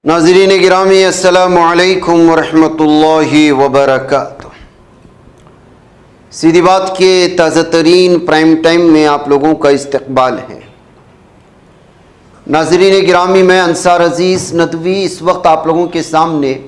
नाज़रीन गिरामी अस्सलामु अलैकुम वरहमतुल्लाहि वबरकातुह। सीधी बात के ताज़ा तरीन प्राइम टाइम में आप लोगों का इस्तकबाल है। नाज़रीन गिरामी, मैं अंसार अज़ीज़ नदवी इस वक्त आप लोगों के सामने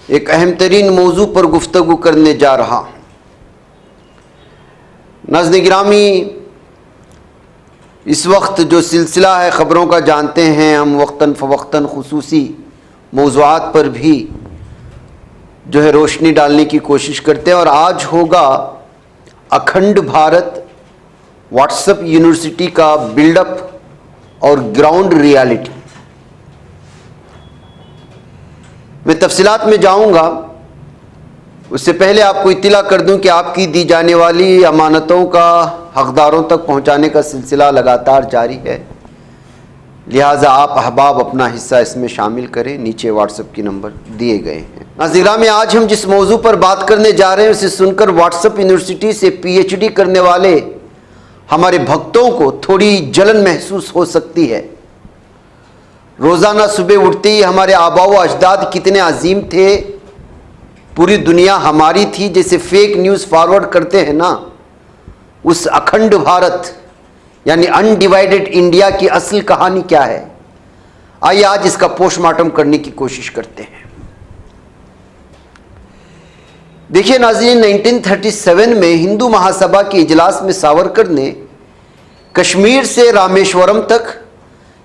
एक अहम तरीन मौजू पर गुफ्तगू करने जा रहा हूँ। नाज़रीन गिरामी, इस वक्त जो सिलसिला है ख़बरों का जानते हैं हम, वक्तन फ़वक्तन खुसूसी मौज़ूआत पर भी जो है रोशनी डालने की कोशिश करते हैं। और आज होगा अखंड भारत व्हाट्सएप यूनिवर्सिटी का बिल्डअप और ग्राउंड रियलिटी। मैं तफसीलात में जाऊंगा, उससे पहले आपको इत्तला कर दूं कि आपकी दी जाने वाली अमानतों का हकदारों तक पहुंचाने का सिलसिला लगातार जारी है, लिहाजा आप अहबाब अपना हिस्सा इसमें शामिल करें। नीचे व्हाट्सएप के नंबर दिए गए हैं। नाज़रीन में आज हम जिस मौजू पर बात करने जा रहे हैं उसे सुनकर व्हाट्सएप यूनिवर्सिटी से PhD करने वाले हमारे भक्तों को थोड़ी जलन महसूस हो सकती है। रोज़ाना सुबह उठते ही हमारे आबा व अजदाद कितने अजीम थे, पूरी दुनिया हमारी थी, जैसे फेक न्यूज़ फॉरवर्ड करते हैं ना, उस अखंड भारत यानी अनडिवाइडेड इंडिया की असल कहानी क्या है, आइए आज इसका पोस्टमार्टम करने की कोशिश करते हैं। देखिए नाज़रीन, 1937 में हिंदू महासभा के इजलास में सावरकर ने कश्मीर से रामेश्वरम तक,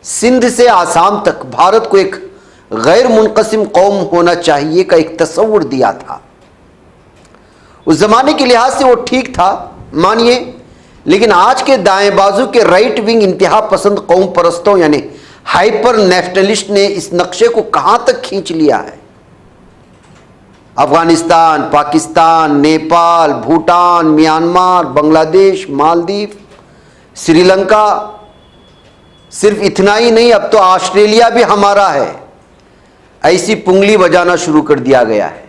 सिंध से आसाम तक भारत को एक गैर मुनक़सिम कौम होना चाहिए का एक तस्वुर दिया था। उस जमाने के लिहाज से वो ठीक था, मानिए, लेकिन आज के दाएं बाजू के राइट विंग इंतहा पसंद कौम परस्तों यानी हाइपर नेशनलिस्ट ने इस नक्शे को कहां तक खींच लिया है। अफगानिस्तान, पाकिस्तान, नेपाल, भूटान, म्यांमार, बांग्लादेश, मालदीव, श्रीलंका, सिर्फ इतना ही नहीं, अब तो ऑस्ट्रेलिया भी हमारा है, ऐसी पुंगली बजाना शुरू कर दिया गया है।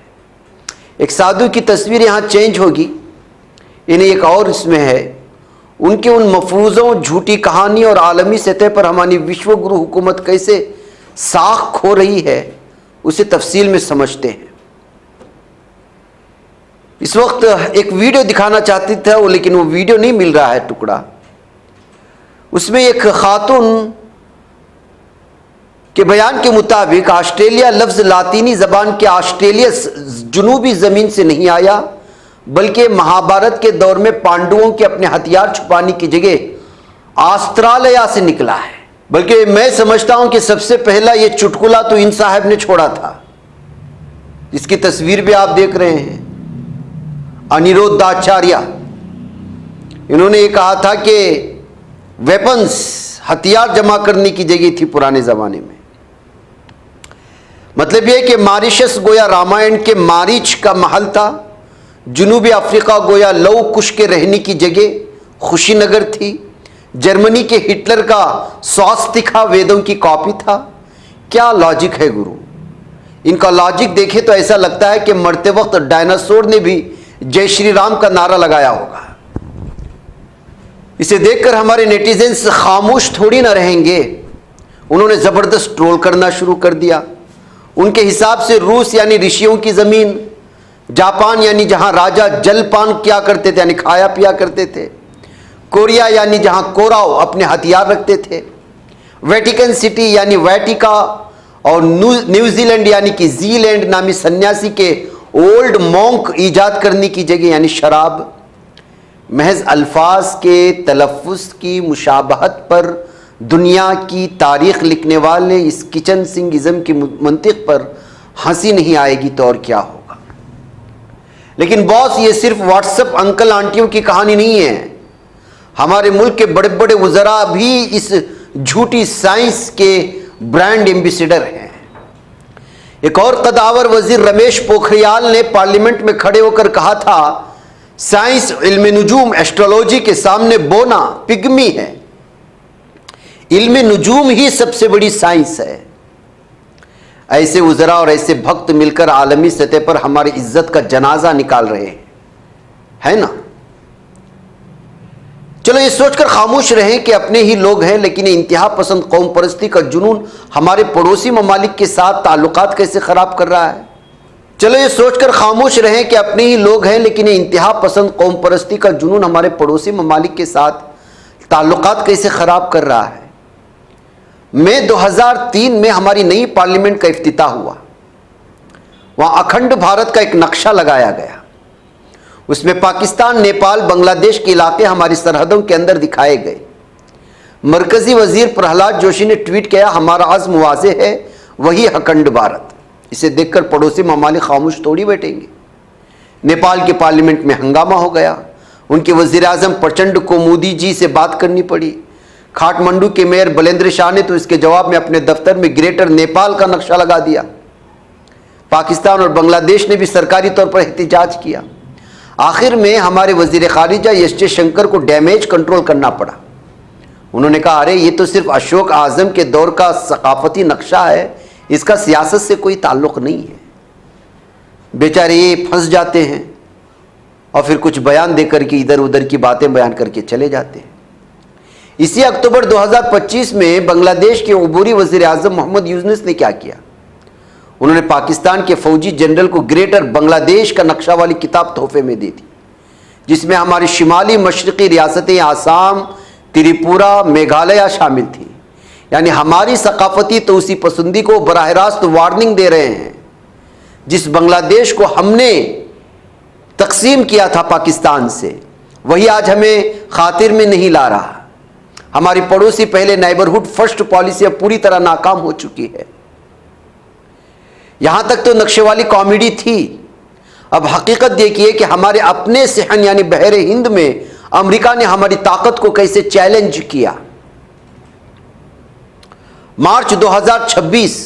एक साधु की तस्वीर यहाँ चेंज होगी, इन्हें एक और इसमें है। उनके उन मफरूज़ों, झूठी कहानी और आलमी सतह पर हमारी विश्व गुरु हुकूमत कैसे साख खो रही है, उसे तफसील में समझते हैं। इस वक्त एक वीडियो दिखाना चाहती था वो, लेकिन वो वीडियो नहीं मिल रहा है टुकड़ा। उसमें एक खातून के बयान के मुताबिक ऑस्ट्रेलिया लफ्ज़ लातीनी ज़बान के ऑस्ट्रेलिया जुनूबी ज़मीन से नहीं आया, बल्कि महाभारत के दौर में पांडवों के अपने हथियार छुपाने की जगह ऑस्ट्रेलिया से निकला है। बल्कि मैं समझता हूं कि सबसे पहला ये चुटकुला तो इन साहब ने छोड़ा था, जिसकी तस्वीर भी आप देख रहे हैं, अनिरुद्धाचार्य। इन्होंने ये कहा था कि वेपन्स, हथियार जमा करने की जगह थी पुराने ज़माने में। मतलब यह कि मॉरिशस गोया रामायण के मारीच का महल था, जनूबी अफ्रीका गोया लव कुश के रहने की जगह खुशीनगर थी, जर्मनी के हिटलर का स्वास्तिका वेदों की कॉपी था। क्या लॉजिक है गुरु, इनका लॉजिक देखे तो ऐसा लगता है कि मरते वक्त डायनासोर ने भी जय श्री राम का नारा लगाया होगा। इसे देखकर हमारे नेटिजन्स खामोश थोड़ी ना रहेंगे, उन्होंने ज़बरदस्त ट्रोल करना शुरू कर दिया। उनके हिसाब से रूस यानी ऋषियों की ज़मीन, जापान यानी जहां राजा जलपान किया करते थे यानी खाया पिया करते थे, कोरिया यानी जहां कोराव अपने हथियार रखते थे, वेटिकन सिटी यानी वैटिका, और न्यूजीलैंड यानी कि जीलैंड नामी सन्यासी के ओल्ड मॉन्क ईजाद करने की जगह यानी शराब। महज अल्फाज के तलफ़्फ़ुज़ की मुशाबहत पर दुनिया की तारीख़ लिखने वाले इस किचन सिंगिज़म की मंतिक़ पर हंसी नहीं आएगी तो और क्या होगा। लेकिन बॉस, ये सिर्फ व्हाट्सएप अंकल आंटियों की कहानी नहीं है। हमारे मुल्क के बड़े बड़े वज़रा भी इस झूठी साइंस के ब्रांड एम्बेसडर हैं। एक और कदावर वजीर रमेश पोखरियाल ने पार्लियामेंट में खड़े होकर कहा था, साइंस इल्म नुजूम एस्ट्रोलॉजी के सामने बोना पिग्मी है, इल्म नुजूम ही सबसे बड़ी साइंस है। ऐसे उज़रा और ऐसे भक्त मिलकर आलमी सतह पर हमारी इज्जत का जनाजा निकाल रहे हैं, है ना। चलो ये सोचकर खामोश रहें कि अपने ही लोग हैं, लेकिन ये इंतहा पसंद कौम परस्ती का जुनून हमारे पड़ोसी ममालिक के साथ ताल्लुकात कैसे खराब कर रहा है। चलो ये सोचकर खामोश रहें कि अपने ही लोग हैं, लेकिन ये इंतहा पसंद कौम परस्ती का जुनून हमारे पड़ोसी ममालिक के साथ ताल्लुकात कैसे खराब कर रहा है। मई 2003 में हमारी नई पार्लियामेंट का इफ्तिताह हुआ। वहां अखंड भारत का एक नक्शा लगाया गया। उसमें पाकिस्तान, नेपाल, बांग्लादेश के इलाके हमारी सरहदों के अंदर दिखाए गए। मरकजी वजीर प्रहलाद जोशी ने ट्वीट किया, हमारा अज़्म वाज़े है, वही अखंड भारत। इसे देखकर पड़ोसी ममालिक खामोश थोड़ी बैठेंगे। नेपाल के पार्लियामेंट में हंगामा हो गया। उनके वजीर आजम प्रचंड को मोदी जी से बात करनी पड़ी। काठमांडू के मेयर बलेंद्र शाह ने तो इसके जवाब में अपने दफ्तर में ग्रेटर नेपाल का नक्शा लगा दिया। पाकिस्तान और बांग्लादेश ने भी सरकारी तौर पर एहतिजाज किया। आखिर में हमारे वजीर खारिजा एस जयशंकर को डैमेज कंट्रोल करना पड़ा। उन्होंने कहा, अरे ये तो सिर्फ अशोक आजम के दौर का सकाफती नक्शा है, इसका सियासत से कोई ताल्लुक नहीं है। बेचारे ये फंस जाते हैं और फिर कुछ बयान देकर के इधर उधर की बातें बयान करके चले जाते हैं। इसी अक्टूबर 2025 में बांग्लादेश के उबूरी वजीर आजम मोहम्मद यूनुस ने क्या किया, उन्होंने पाकिस्तान के फौजी जनरल को ग्रेटर बांग्लादेश का नक्शा वाली किताब तोहफे में दे दी, जिसमें हमारी शिमाली मशरकी रियासतें आसाम, त्रिपुरा, मेघालय शामिल थी। यानी हमारी सकाफती तोसी पसंदी को बराह रास्त वार्निंग दे रहे हैं। जिस बांग्लादेश को हमने तकसीम किया था पाकिस्तान से, वही आज हमें खातिर में नहीं ला रहा। हमारी पड़ोसी पहले नेबरहुड फर्स्ट पॉलिसी अब पूरी तरह नाकाम हो चुकी है। यहां तक तो नक्शे वाली कॉमेडी थी, अब हकीकत देखिए कि हमारे अपने सहन यानी बहरे हिंद में अमेरिका ने हमारी ताकत को कैसे चैलेंज किया। मार्च 2026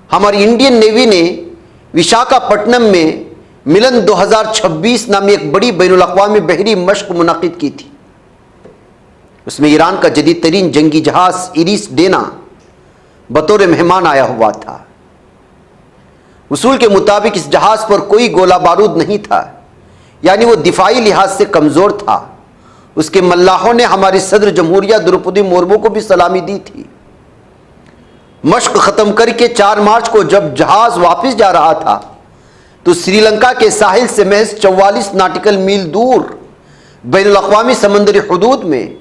हमारी इंडियन नेवी ने विशाखापट्टनम में मिलन 2026 नामी एक बड़ी बैनुल अक़वामी बहरी मश्क मुनक़िद की थी। उसमें ईरान का जदीद तरीन जंगी जहाज इरिस डेना बतौर मेहमान आया हुआ था। उसूल के मुताबिक इस जहाज पर कोई गोला बारूद नहीं था, यानी वो दिफाई लिहाज से कमजोर था। उसके मल्लाहों ने हमारी सदर जमहूरिया द्रौपदी मुर्मू को भी सलामी दी थी। मश्क खत्म करके 4 मार्च को जब जहाज वापस जा रहा था तो श्रीलंका के साहिल से महज 44 नाटिकल मील दूर बैनुल अक़वामी समंदरी हुदूद में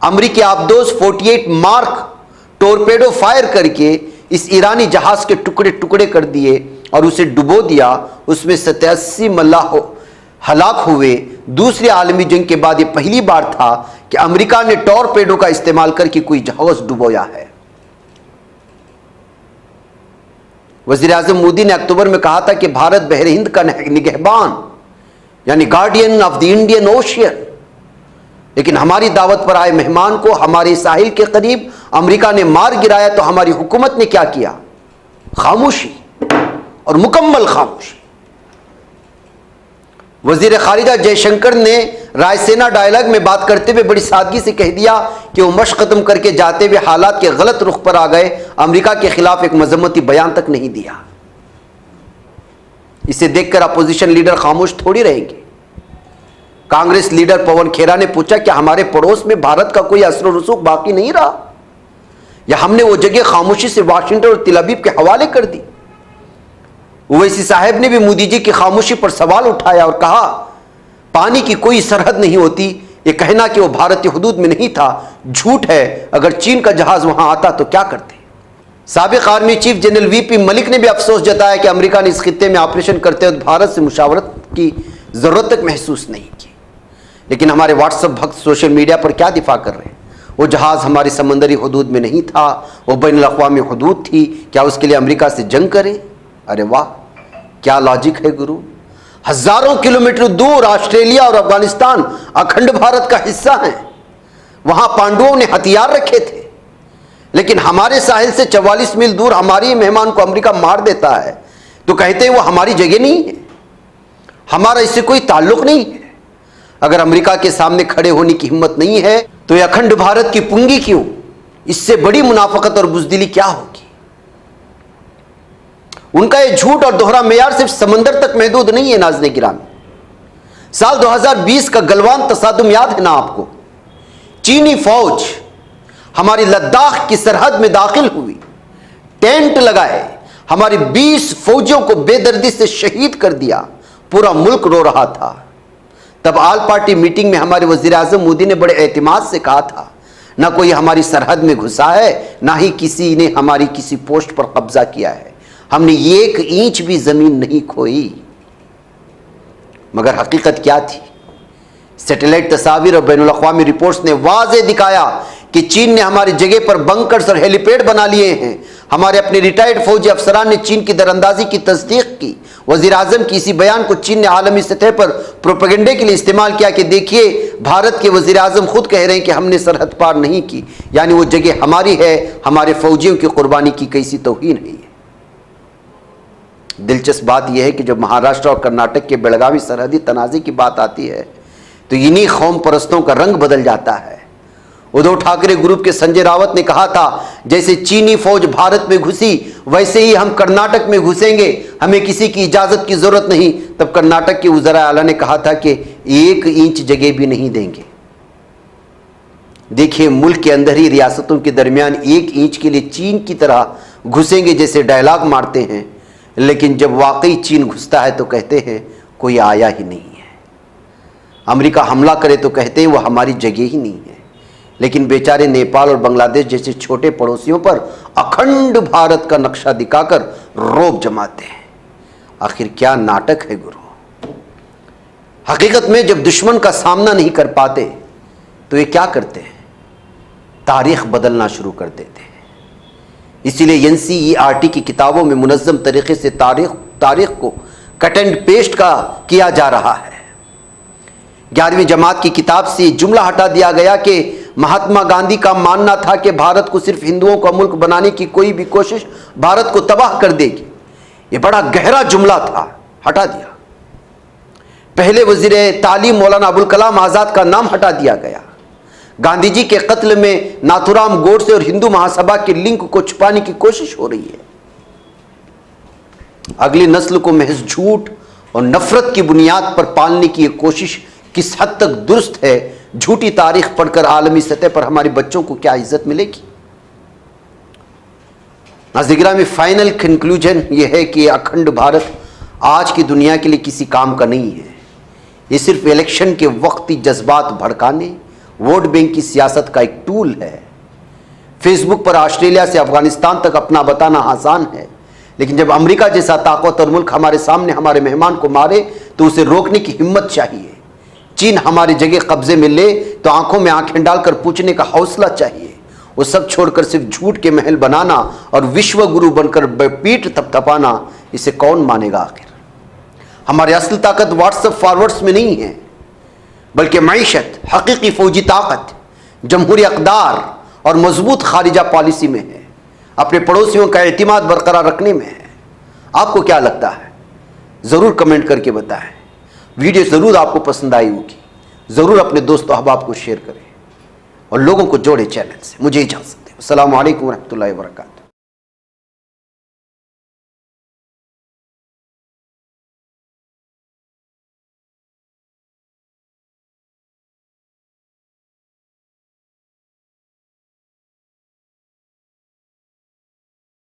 अमरीकी आबदोज 48 मार्क टोरपेडो फायर करके इस ईरानी जहाज के टुकड़े टुकड़े कर दिए और उसे डुबो दिया। उसमें 87 मल्लाह हलाक हुए। दूसरी आलमी जंग के बाद यह पहली बार था कि अमेरिका ने टॉरपेडो का इस्तेमाल करके कोई जहाज डुबोया है। वजीर आजम मोदी ने अक्टूबर में कहा था कि भारत बहरे हिंद का निगहबान यानी guardian of the Indian ocean, लेकिन हमारी दावत पर आए मेहमान को हमारे साहिल के करीब अमेरिका ने मार गिराया तो हमारी हुकूमत ने क्या किया? खामोशी और मुकम्मल खामोशी। वजीर खारिजा जयशंकर ने रायसेना डायलॉग में बात करते हुए बड़ी सादगी से कह दिया कि वो मश्क खत्म करके जाते हुए हालात के गलत रुख पर आ गए। अमेरिका के खिलाफ एक मजम्मती बयान तक नहीं दिया। इसे देखकर अपोजिशन लीडर खामोश थोड़ी रहेंगे। कांग्रेस लीडर पवन खेरा ने पूछा, क्या हमारे पड़ोस में भारत का कोई असर रसूख बाकी नहीं रहा, या हमने वो जगह खामोशी से वाशिंगटन और तिल अबीब के हवाले कर दी? ओवैसी साहब ने भी मोदी जी की खामोशी पर सवाल उठाया और कहा, पानी की कोई सरहद नहीं होती। ये कहना कि वो भारतीय हुदूद में नहीं था झूठ है। अगर चीन का जहाज वहां आता तो क्या करते? साबिक army chief general VP Malik ने भी अफसोस जताया कि अमेरिका ने इस खित्ते में ऑपरेशन करते वक्त भारत से मुशावरत की जरूरत तक महसूस नहीं की। लेकिन हमारे व्हाट्सएप भक्त सोशल मीडिया पर क्या दिफा कर रहे हैं? वो जहाज हमारी समंदरी हुदूद में नहीं था, वो बैनुल अक़वामी हुदूद थी। क्या उसके लिए अमेरिका से जंग करें? अरे वाह, क्या लॉजिक है गुरु। हजारों किलोमीटर दूर ऑस्ट्रेलिया और अफगानिस्तान अखंड भारत का हिस्सा है। वहां पांडवों ने हथियार रखे थे, लेकिन हमारे साहिल से 44 मील दूर हमारे मेहमान को अमेरिका मार देता है तो कहते हैं वो हमारी जगह नहीं है, हमारा इससे कोई ताल्लुक नहीं है। अगर अमेरिका के सामने खड़े होने की हिम्मत नहीं है तो ये अखंड भारत की पुंगी क्यों? इससे बड़ी मुनाफकत और बुज़दिली क्या होगी? उनका ये झूठ और दोहरा मेयार सिर्फ समंदर तक महदूद नहीं है। नाज़रीन गिरामी, साल 2020 का गलवान तसादुम याद है ना आपको? चीनी फौज हमारी लद्दाख की सरहद में दाखिल हुई, टेंट लगाए, हमारी 20 फौजियों को बेदर्दी से शहीद कर दिया, पूरा मुल्क रो रहा था। तब आल पार्टी मीटिंग में हमारे वजीर आजम मोदी ने बड़े एतमाद से कहा था, ना कोई हमारी सरहद में घुसा है, ना ही किसी ने हमारी किसी पोस्ट पर कब्जा किया है, हमने 1 इंच भी जमीन नहीं खोई। मगर हकीकत क्या थी? सैटेलाइट तस्वीर और बैनुल अक़वामी रिपोर्ट्स ने वाज़े दिखाया कि चीन ने हमारी जगह पर बंकर्स और हेलीपैड बना लिए हैं। हमारे अपने रिटायर्ड फौजी अफसरान ने चीन की दरअंदाजी की तस्दीक की। वज़ीर आज़म की इसी बयान को चीन ने आलमी सतह पर प्रोपेगेंडे के लिए इस्तेमाल किया कि देखिए, भारत के वज़ीर आज़म खुद कह रहे हैं कि हमने सरहद पार नहीं की, यानी वो जगह हमारी है, हमारे फौजियों की कुर्बानी की कैसी तौहीन है। दिलचस्प बात यह है कि जब महाराष्ट्र और कर्नाटक के बेलगावी सरहदी तनाज़े की बात आती है तो इन्हीं कौम परस्तों का रंग बदल जाता है। उद्धव ठाकरे ग्रुप के संजय रावत ने कहा था, जैसे चीनी फौज भारत में घुसी वैसे ही हम कर्नाटक में घुसेंगे, हमें किसी की इजाजत की जरूरत नहीं। तब कर्नाटक के वज़ीर आला ने कहा था कि 1 इंच जगह भी नहीं देंगे। देखिए, मुल्क के अंदर ही रियासतों के दरमियान 1 इंच के लिए चीन की तरह घुसेंगे जैसे डायलॉग मारते हैं, लेकिन जब वाकई चीन घुसता है तो कहते हैं कोई आया ही नहीं है। अमेरिका हमला करे तो कहते हैं वो हमारी जगह ही नहीं है। लेकिन बेचारे नेपाल और बांग्लादेश जैसे छोटे पड़ोसियों पर अखंड भारत का नक्शा दिखाकर रौब जमाते हैं। आखिर क्या नाटक है गुरु? हकीकत में जब दुश्मन का सामना नहीं कर पाते तो ये क्या करते हैं? तारीख बदलना शुरू कर देते हैं। इसीलिए NCERT की किताबों में मुनज़्ज़म तरीके से तारीख को कट एंड पेस्ट किया जा रहा है। 11वीं जमात की किताब से जुमला हटा दिया गया कि महात्मा गांधी का मानना था कि भारत को सिर्फ हिंदुओं का मुल्क बनाने की कोई भी कोशिश भारत को तबाह कर देगी। यह बड़ा गहरा जुमला था, हटा दिया। पहले वजीर तालीम मौलाना अबुल कलाम आज़ाद का नाम हटा दिया गया। गांधी जी के कत्ल में नाथुराम गोडसे और हिंदू महासभा के लिंक को छुपाने की कोशिश हो रही है। अगली नस्ल को महज झूठ और नफरत की बुनियाद पर पालने की यह कोशिश किस हद तक दुरुस्त है? झूठी तारीख पढ़कर आलमी सतह पर हमारे बच्चों को क्या इज्जत मिलेगी? नाज़रीन, में फाइनल कंक्लूजन यह है कि अखंड भारत आज की दुनिया के लिए किसी काम का नहीं है। ये सिर्फ इलेक्शन के वक्ती जज्बात भड़काने, वोट बैंक की सियासत का एक टूल है। फेसबुक पर ऑस्ट्रेलिया से अफगानिस्तान तक अपना बताना आसान है, लेकिन जब अमेरिका जैसा ताकतवर मुल्क हमारे सामने हमारे मेहमान को मारे तो उसे रोकने की हिम्मत चाहिए। चीन हमारी जगह कब्जे में ले तो आंखों में आंखें डालकर पूछने का हौसला चाहिए। वो सब छोड़कर सिर्फ झूठ के महल बनाना और विश्व गुरु बनकर पीठ थपथपाना, इसे कौन मानेगा? आखिर हमारी असल ताकत व्हाट्सएप फॉरवर्ड्स में नहीं है, बल्कि मईशत, हकीकी फौजी ताकत, जमहूरी अक़दार और मजबूत खारिजा पॉलिसी में है। अपने पड़ोसियों का एतिमाद बरकरार रखने में है। आपको क्या लगता है? ज़रूर कमेंट करके बताएं। वीडियो ज़रूर आपको पसंद आई होगी। ज़रूर अपने दोस्तों अहबाब को शेयर करें और लोगों को जोड़े चैनल से। मुझे इजाज़त दें। अस्सलामु अलैकुम व रहमतुल्लाहि व बरकातहू।